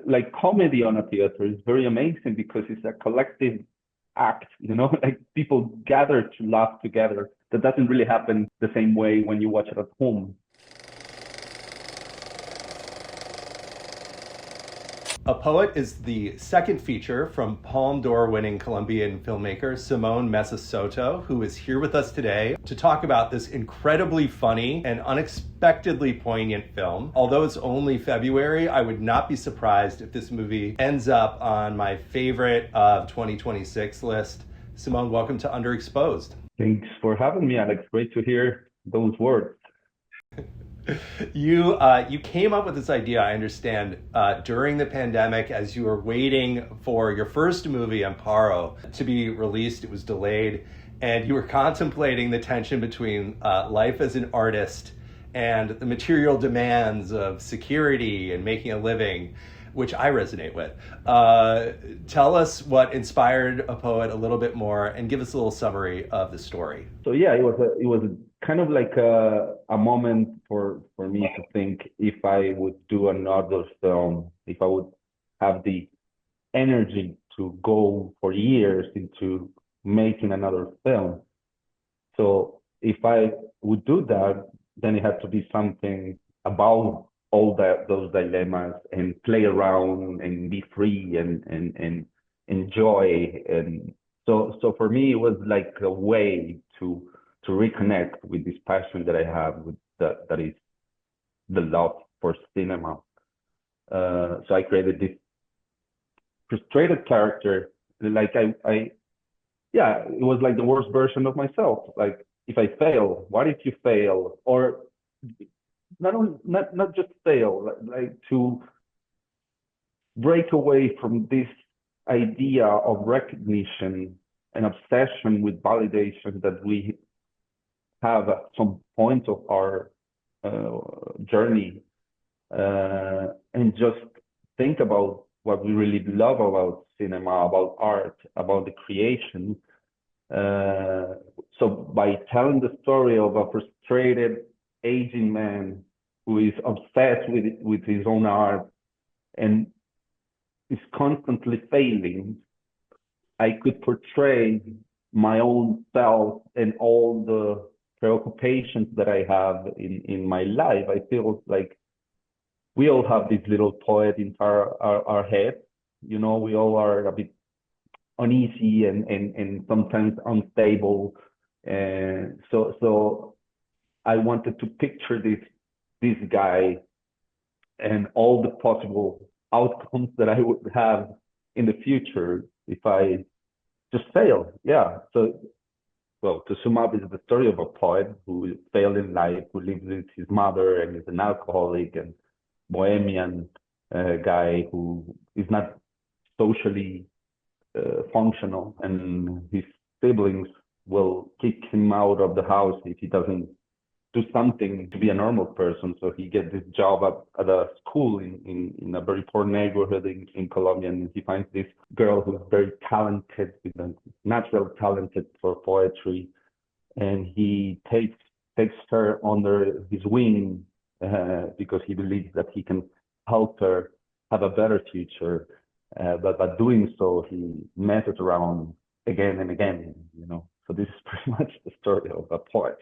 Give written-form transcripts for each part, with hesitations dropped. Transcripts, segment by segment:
like comedy on a theater is very amazing because it's a collective act, like people gather to laugh together. That doesn't really happen the same way when you watch it at home. A Poet is the second feature from Palme d'Or winning Colombian filmmaker Simón Mesa Soto, who is here with us today to talk about this incredibly funny and unexpectedly poignant film. Although it's only February, I would not be surprised if this movie ends up on my favorite of 2026 list. Simón, welcome to Underexposed. Thanks for having me, Alex. Great to hear those words. You came up with this idea, I understand, during the pandemic as you were waiting for your first movie, Amparo, to be released. It was delayed, and you were contemplating the tension between life as an artist and the material demands of security and making a living, which I resonate with. Tell us what inspired A Poet a little bit more, and give us a little summary of the story. So yeah, it was kind of like a moment for me to think if I would do another film, if I would have the energy to go for years into making another film. So if I would do that, then it had to be something about all those dilemmas and play around and be free and enjoy. And so for me, it was like a way to reconnect with this passion that I have, with that is the love for cinema. So I created this frustrated character. Like yeah, it was like the worst version of myself. Like, if I fail, what if you fail? Or not just fail, like to break away from this idea of recognition and obsession with validation that we have at some point of our journey, and just think about what we really love about cinema, about art, about the creation. So by telling the story of a frustrated aging man who is obsessed with his own art and is constantly failing, I could portray my own self and all the preoccupations that I have in my life. I feel like we all have this little poet in our head. We all are a bit uneasy and sometimes unstable. And so I wanted to picture this guy and all the possible outcomes that I would have in the future if I just fail. Yeah. So, well, to sum up, it's the story of a poet who failed in life, who lives with his mother and is an alcoholic and bohemian guy who is not socially functional, and his siblings will kick him out of the house if he doesn't do something to be a normal person. So he gets this job at a school in a very poor neighborhood in Colombia, and he finds this girl who's very talented, with a natural talented for poetry, and he takes her under his wing because he believes that he can help her have a better future. But by doing so, he messes around again and again. So this is pretty much the story of A Poet.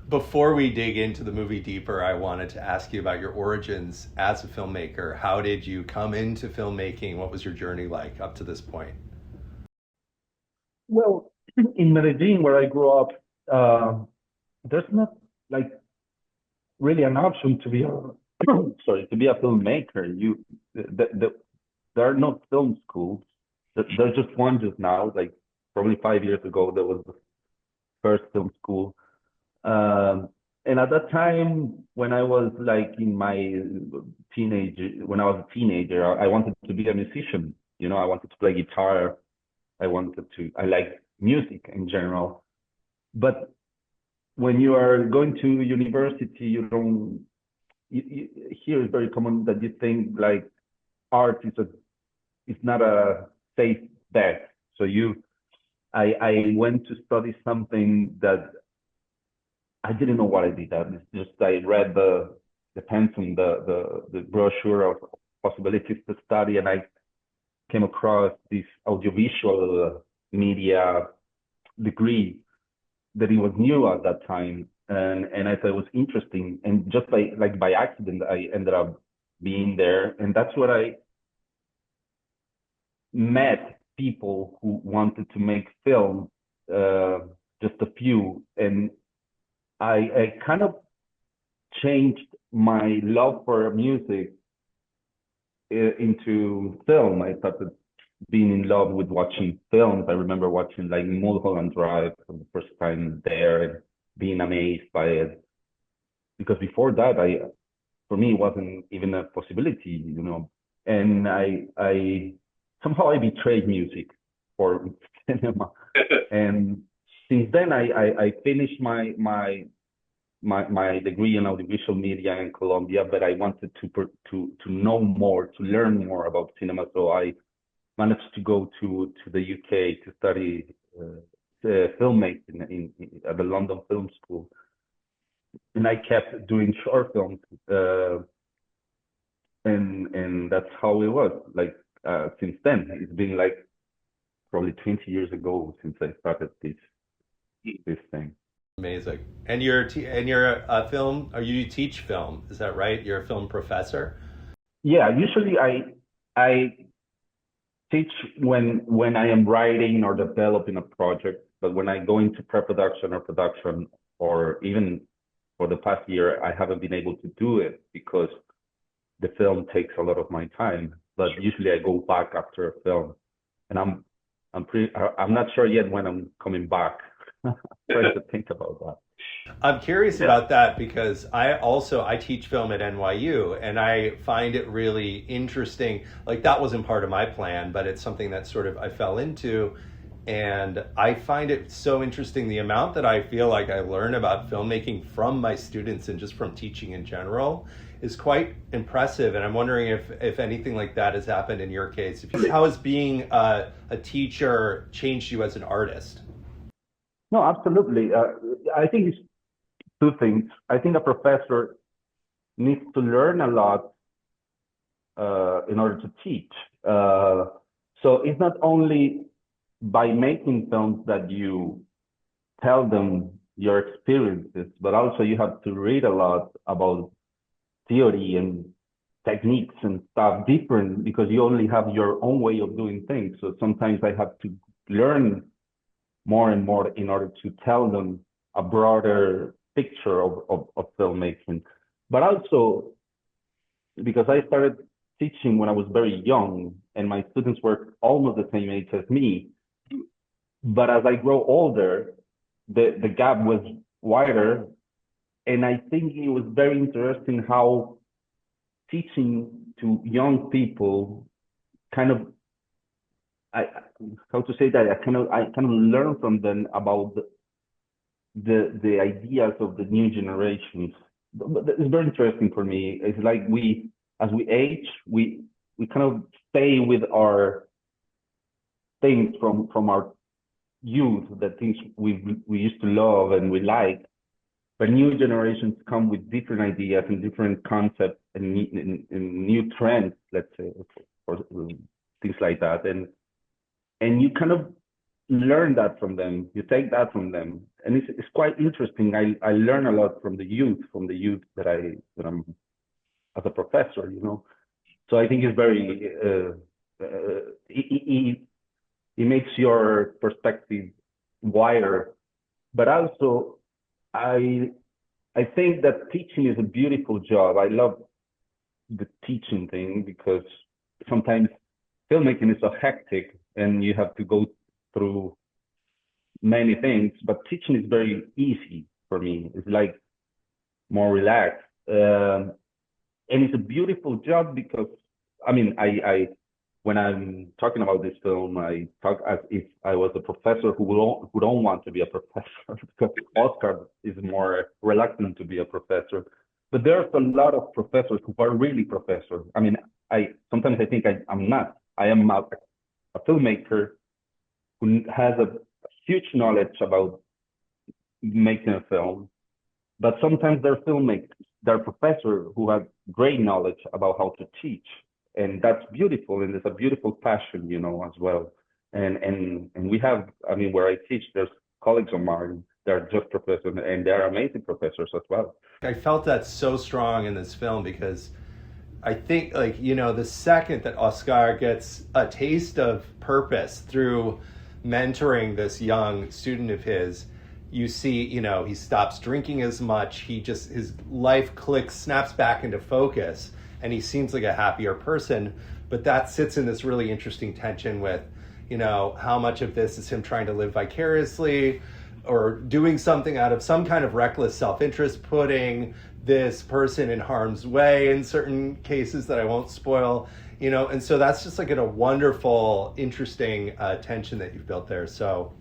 Before we dig into the movie deeper, I wanted to ask you about your origins as a filmmaker. How did you come into filmmaking? What was your journey like up to this point? Well, in Medellin, where I grew up, there's not like really an option to be a filmmaker. There are no film schools. There's just one just now. Like probably 5 years ago, there was the first film school. And at that time, when I was like when I was a teenager, I wanted to be a musician. I wanted to play guitar. I like music in general. But when you are going to university, here it's very common that you think like art is not a safe bet. So I went to study something that I didn't know what I did. It's just I read the depends on the brochure of possibilities to study, and I came across this audiovisual media degree that it was new at that time, and I thought it was interesting. And just by accident, I ended up being there, and that's where I met people who wanted to make film, just a few, and I kind of changed my love for music into film. I started being in love with watching films. I remember watching like Mulholland Drive for the first time there and being amazed by it. Because before that, for me, it wasn't even a possibility, you know. And I somehow I betrayed music for cinema. And since then, I finished my degree in audiovisual media in Colombia, but I wanted to know more, to learn more about cinema. So I managed to go to the UK to study filmmaking at the London Film School, and I kept doing short films, and that's how it was. Like since then, it's been like probably 20 years ago since I started this thing. Amazing. And you're a film, or you teach film, is that right? You're a film professor? Yeah, usually I teach when I am writing or developing a project, but when I go into pre-production or production, or even for the past year, I haven't been able to do it because the film takes a lot of my time. But usually I go back after a film, and I'm not sure yet when I'm coming back. Trying to think about that. I'm curious about that because I teach film at NYU, and I find it really interesting. Like, that wasn't part of my plan, but it's something that sort of I fell into, and I find it so interesting the amount that I feel like I learn about filmmaking from my students and just from teaching in general is quite impressive. And I'm wondering if anything like that has happened in your case. How has being a teacher changed you as an artist? No, absolutely. I think it's two things. I think a professor needs to learn a lot in order to teach. So it's not only by making films that you tell them your experiences, but also you have to read a lot about theory and techniques and stuff different, because you only have your own way of doing things. So sometimes I have to learn more and more in order to tell them a broader picture of filmmaking. But also because I started teaching when I was very young, and my students were almost the same age as me. But as I grow older, the gap was wider. And I think it was very interesting how teaching to young people kind of, how to say that, I kind of learn from them about the ideas of the new generations. But it's very interesting for me. It's like as we age, we kind of stay with our things from our youth, the things we used to love and we like. But new generations come with different ideas and different concepts and new trends, let's say, or things like that. And you kind of learn that from them. You take that from them, and it's quite interesting. I learn a lot from the youth that I'm as a professor, you know. So I think it's very it makes your perspective wider. But also, I think that teaching is a beautiful job. I love the teaching thing because sometimes filmmaking is so hectic and you have to go through many things, but teaching is very easy for me. It's like more relaxed. And it's a beautiful job because, I mean, I when I'm talking about this film, I talk as if I was a professor who don't want to be a professor, because Oscar is more reluctant to be a professor. But there's a lot of professors who are really professors. I mean, I sometimes I think I'm not. I am a filmmaker who has a huge knowledge about making a film, but sometimes they're filmmakers. their professor who had great knowledge about how to teach, and that's beautiful, and it's a beautiful passion, as well. And we have, I mean, where I teach, there's colleagues of mine that are just professors, and they're amazing professors as well. I felt that so strong in this film because I think, like, the second that Oscar gets a taste of purpose through mentoring this young student of his, you see, he stops drinking as much. His life snaps back into focus, and he seems like a happier person. But that sits in this really interesting tension with, how much of this is him trying to live vicariously or doing something out of some kind of reckless self-interest, putting this person in harm's way in certain cases that I won't spoil, and so that's just like a wonderful, interesting tension that you've built there. So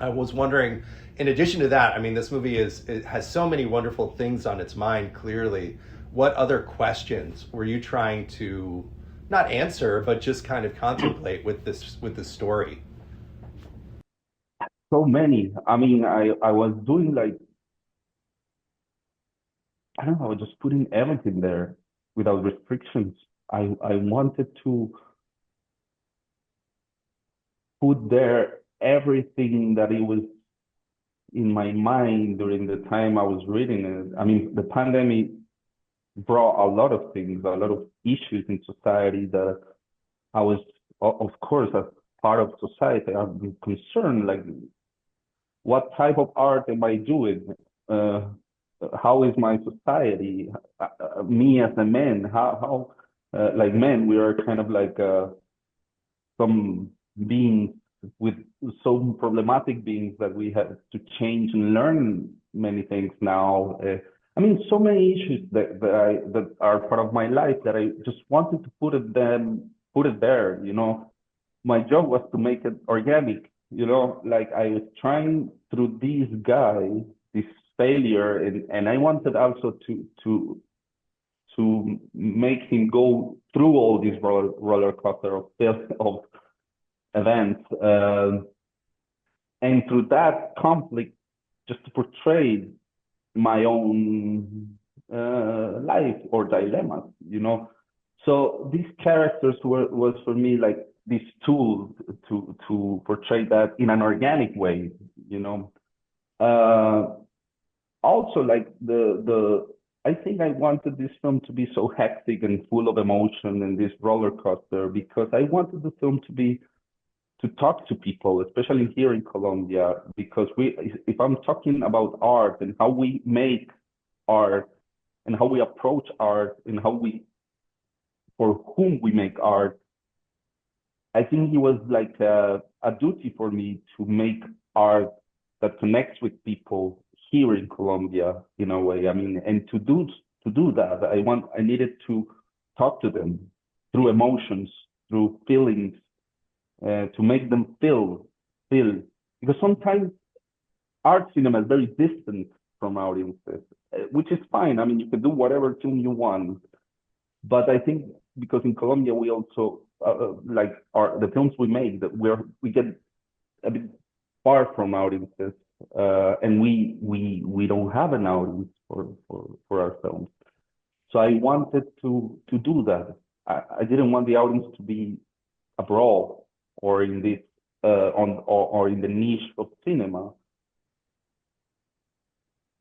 I was wondering, in addition to that, I mean, this movie it has so many wonderful things on its mind, clearly. What other questions were you trying to not answer, but just kind of contemplate with this story? So many. I mean, I was doing like, I don't know, I was just putting everything there without restrictions. I wanted to put there everything that it was in my mind during the time I was reading it. I mean, the pandemic brought a lot of things, a lot of issues in society that I was, of course, as part of society, I'm concerned, like, what type of art am I doing? How is my society? Me as a man, like men, we are kind of like some beings with some problematic beings that we have to change and learn many things now. I mean, so many issues that are part of my life that I just wanted to put it there. My job was to make it organic. Like I was trying through this guy, this failure, and I wanted also to make him go through all this roller coaster of events, and through that conflict, just to portray my own life or dilemmas. So these characters was for me like this tool to portray that in an organic way. Uh, Also, like the I think I wanted this film to be so hectic and full of emotion and this roller coaster because I wanted the film to talk to people, especially here in Colombia, because if I'm talking about art and how we make art and how we approach art and for whom we make art, I think it was like a duty for me to make art that connects with people here in Colombia in a way. I mean, and to do that, I needed to talk to them through emotions, through feelings, to make them feel, because sometimes art cinema is very distant from audiences, which is fine. I mean, you can do whatever tune you want, but I think because in Colombia we also like the films we make that we get a bit far from audiences, and we don't have an audience for our films. So I wanted to do that. I didn't want the audience to be abroad or in this or in the niche of cinema.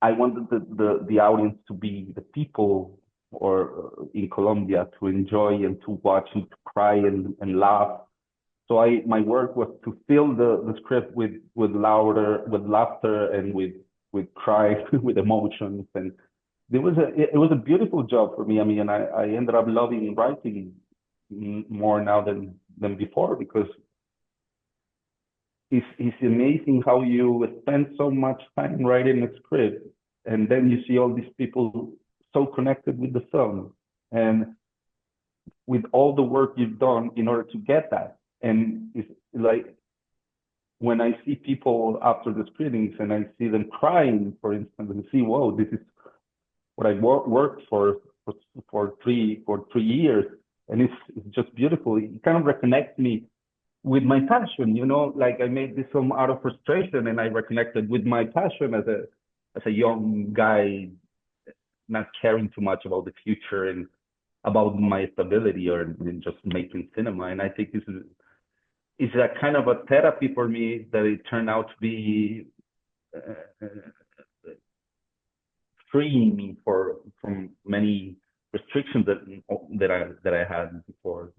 I wanted the audience to be the people or in Colombia to enjoy and to watch and to cry and laugh. So my work was to fill the script with laughter and with cry, with emotions, and it was a beautiful job for me. I mean, and I ended up loving writing more now than before, because it's amazing how you spend so much time writing a script and then you see all these people so connected with the film and with all the work you've done in order to get that. And it's like when I see people after the screenings and I see them crying, for instance, and see, whoa, this is what I worked for 3 years, and it's just beautiful. It kind of reconnects me with my passion, like I made this film out of frustration, and I reconnected with my passion as a young guy not caring too much about the future and about my stability or just making cinema. And I think this is a kind of a therapy for me that it turned out to be freeing me from many restrictions that I had before.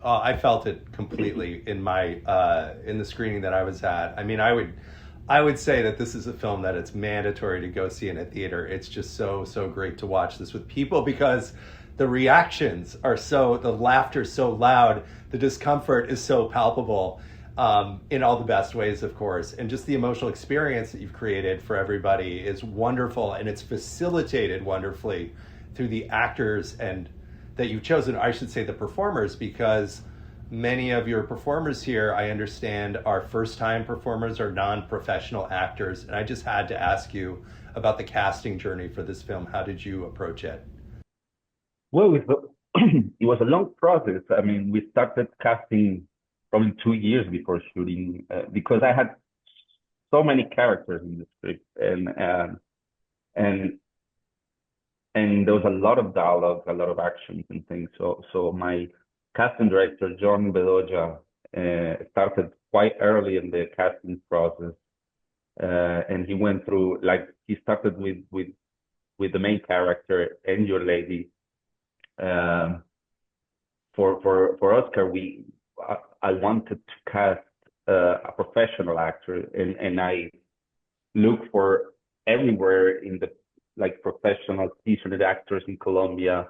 I felt it completely in the screening that I was at. I mean, I would say that this is a film that it's mandatory to go see in a theater. It's just so great to watch this with people because the reactions are the laughter is so loud, the discomfort is so palpable, in all the best ways, of course. And just the emotional experience that you've created for everybody is wonderful, and it's facilitated wonderfully through the actors and that you've chosen, I should say the performers, because many of your performers here, I understand, are first-time performers or non-professional actors. And I just had to ask you about the casting journey for this film. How did you approach it? Well, it was a long process. I mean, we started casting probably 2 years before shooting because I had so many characters in the script, and there was a lot of dialogue, a lot of actions and things. So my casting director, John Bedoya, started quite early in the casting process, and he went through, like, he started with the main character and Yurlady. For Oscar, I wanted to cast a professional actor, and I looked for everywhere in the professional seasoned actors in Colombia.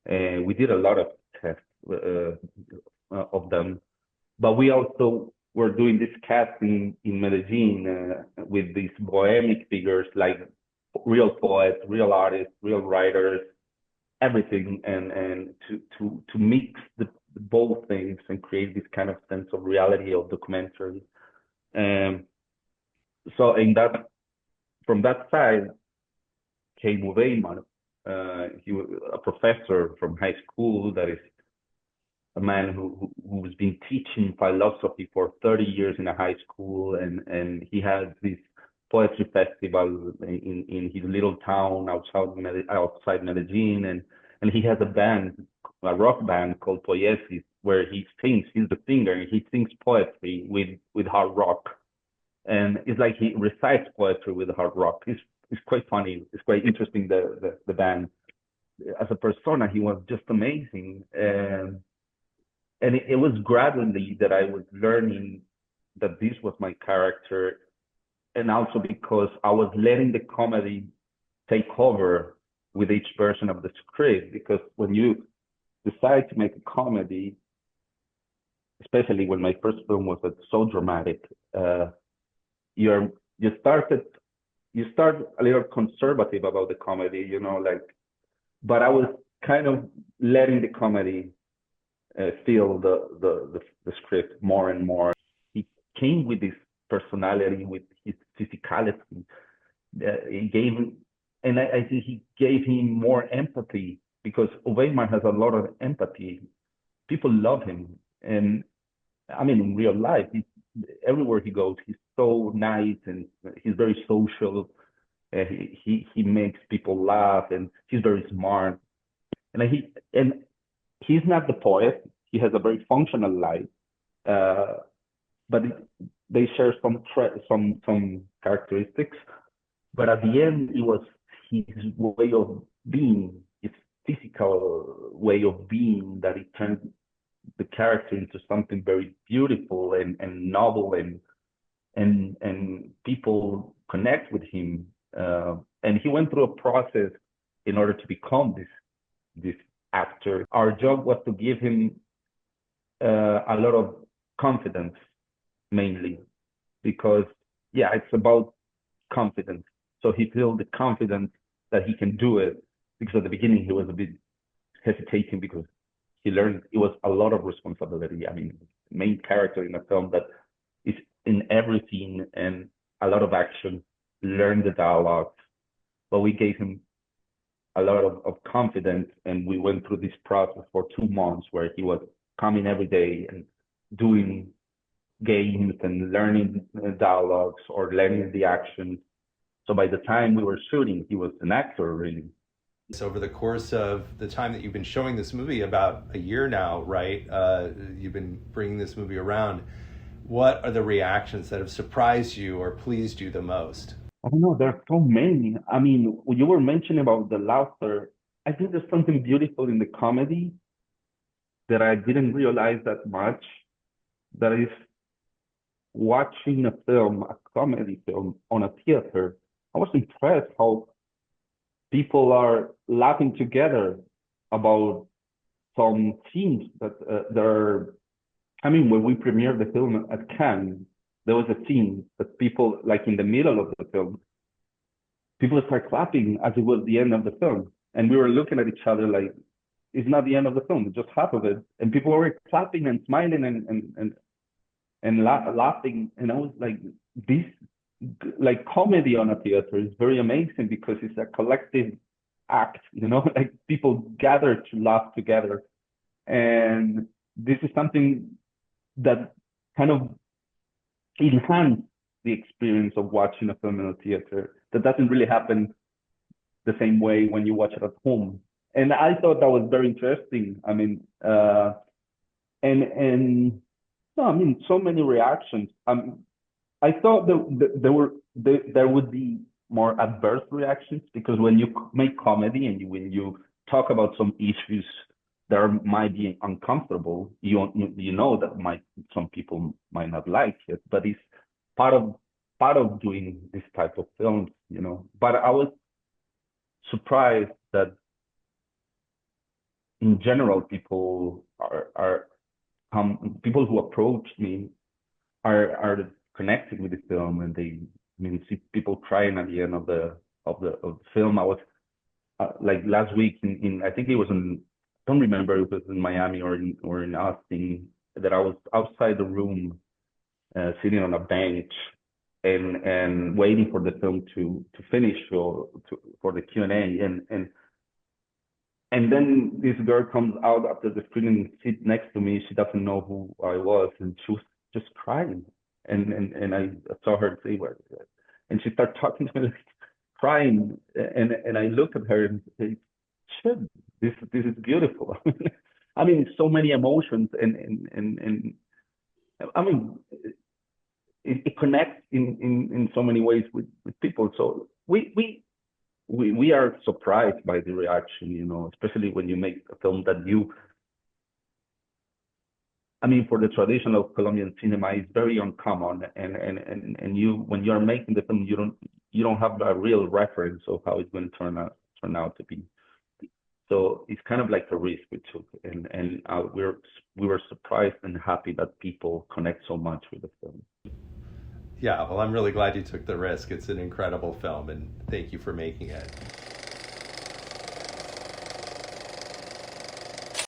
We did a lot of tests of them, but we also were doing this casting in Medellin with these bohemic figures, like real poets, real artists, real writers, everything, and to mix both things and create this kind of sense of reality of documentary. So from that side came Weimar. He was a professor from high school that is a man who's been teaching philosophy for 30 years in a high school, and he has this poetry festival in his little town outside Medellin, and he has a rock band called Poiesis, where he sings. He's the singer, and he sings poetry with hard rock, and it's like he recites poetry with hard rock. It's quite funny. It's quite interesting. The band, as a persona, he was just amazing, and it was gradually that I was learning that this was my character, and also because I was letting the comedy take over with each version of the script. Because when you decide to make a comedy, especially when my first film was so dramatic, you start a little conservative about the comedy, but I was kind of letting the comedy feel the script more and more. He came with this personality, with his physicality. I think he gave him more empathy, because Weimar has a lot of empathy. People love him, and I mean, in real life, everywhere he goes, he's so nice, and he's very social. He makes people laugh, and he's very smart. And he's not the poet. He has a very functional life, but they share some characteristics. But at the end, it was his way of being, his physical way of being, that it turned the character into something very beautiful and novel, and people connect with him. And he went through a process in order to become this actor. Our job was to give him a lot of confidence, mainly, because it's about confidence. So he feels the confidence that he can do it, because at the beginning he was a bit hesitating, because he learned it was a lot of responsibility. I mean, main character in a film that is in every scene and a lot of action, learn the dialogue. But we gave him a lot of confidence, and we went through this process for 2 months where he was coming every day and doing games and learning dialogues or learning the action. So by the time we were shooting, he was an actor, really. So over the course of the time that you've been showing this movie, about a year now, right? You've been bringing this movie around. What are the reactions that have surprised you or pleased you the most? I don't know, there are so many. I mean, you were mentioning about the laughter. I think there's something beautiful in the comedy that I didn't realize that much. That is watching a film, a comedy film on a theater. I was impressed how people are laughing together about some scenes that are. I mean, when we premiered the film at Cannes, there was a scene that people, like in the middle of the film, people start clapping as it was the end of the film, and we were looking at each other like, "It's not the end of the film; it's just half of it." And people were clapping and smiling and laughing, and I was like, "This, like comedy on a theater, is very amazing because it's a collective act, like people gather to laugh together, and this is something that kind of enhance the experience of watching a film in a theater that doesn't really happen the same way when you watch it at home. And I thought that was very interesting. I mean, and no, I mean, so many reactions. I thought there would be more adverse reactions because when you make comedy and when you talk about some issues that might be uncomfortable, you know that some people might not like it, but it's part of doing this type of films. But I was surprised that in general people are people who approach me are connected with the film, and they, I mean, see people crying at the end of the film. I was like last week in I think it was in, I don't remember if it was in Miami or in Austin, that I was outside the room, sitting on a bench and waiting for the film to finish for the Q&A, and then this girl comes out after the screen and sits next to me. She doesn't know who I was, and she was just crying. And I saw her say, "What?" And she started talking to me, like, crying. And I looked at her and said, "Shit, this is beautiful." I mean, so many emotions, and I mean, it connects in so many ways with people. So we are surprised by the reaction, especially when you make a film that I mean, for the traditional Colombian cinema, it's very uncommon, and when you're making the film, you don't have a real reference of how it's going to turn out to be. So it's kind of like a risk we took, and we were surprised and happy that people connect so much with the film. Yeah, well, I'm really glad you took the risk. It's an incredible film, and thank you for making it.